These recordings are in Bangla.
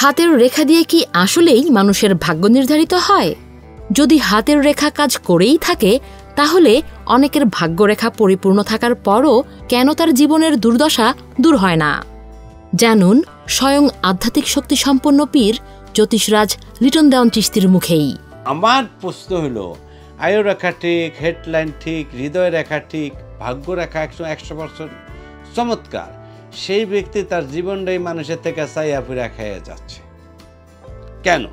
হাতের রেখা দিয়ে কি আসলেই মানুষের ভাগ্য নির্ধারিত হয়? যদি হাতের রেখা কাজ করেই থাকে, তাহলে অনেকের ভাগ্যরেখা পরিপূর্ণ থাকার পরও কেন তার জীবনের দুর্দশা দূর হয় না? জানুন স্বয়ং আধ্যাত্মিক শক্তিসম্পন্ন পীর জ্যোতিষরাজ লিটন দেওয়ান চিশতির মুখেই। আমার প্রশ্ন হলো, আয়ু রেখা ঠিক, হেডলাইন ঠিক, হৃদয় রেখা ঠিক, ভাগ্য রেখা 100% চমৎকার, সেই ব্যক্তি তার জীবনটাই মানুষের থেকে চাইয়া ফিরা খেয়ে যাচ্ছে কেন?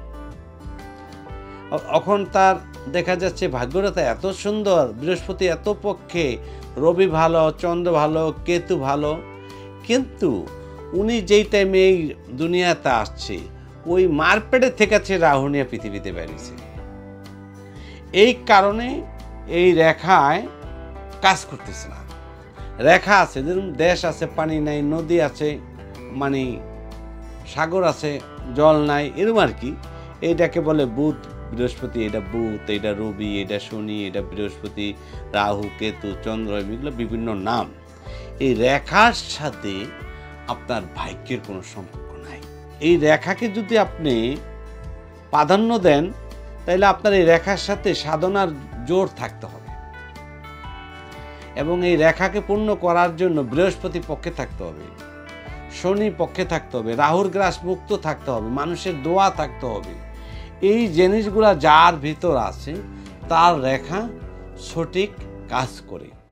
এখন তার দেখা যাচ্ছে ভাগ্যরেখা এত সুন্দর, বৃহস্পতি এত পক্ষে, রবি ভালো, চন্দ্র ভালো, কেতু ভালো, কিন্তু উনি যেই টাইমে এই দুনিয়াতে আসছে ওই মারপেটে থেকে রাহু নিয়ে পৃথিবীতে বেরিয়েছে। এই কারণে এই রেখায় কাজ করতেছে না। রেখা আছে, যেরকম দেশ আছে পানি নাই, নদী আছে মানে সাগর আছে জল নাই, এরকম আর কি। এইটাকে বলে বুধ বৃহস্পতি, এটা বুধ, এটা রবি, এটা শনি, এটা বৃহস্পতি, রাহু, কেতু, চন্দ্র, এগুলো বিভিন্ন নাম। এই রেখার সাথে আপনার ভাগ্যের কোনো সম্পর্ক নাই। এই রেখাকে যদি আপনি প্রাধান্য দেন, তাহলে আপনার এই রেখার সাথে সাধনার জোর থাকতে হবে, এবং এই রেখাকে পূর্ণ করার জন্য বৃহস্পতি পক্ষে থাকতে হবে, শনি পক্ষে থাকতে হবে, রাহুর গ্রাস মুক্ত থাকতে হবে, মানুষের দোয়া থাকতে হবে। এই জিনিসগুলা যার ভিতর আছে তার রেখা সঠিক কাজ করে।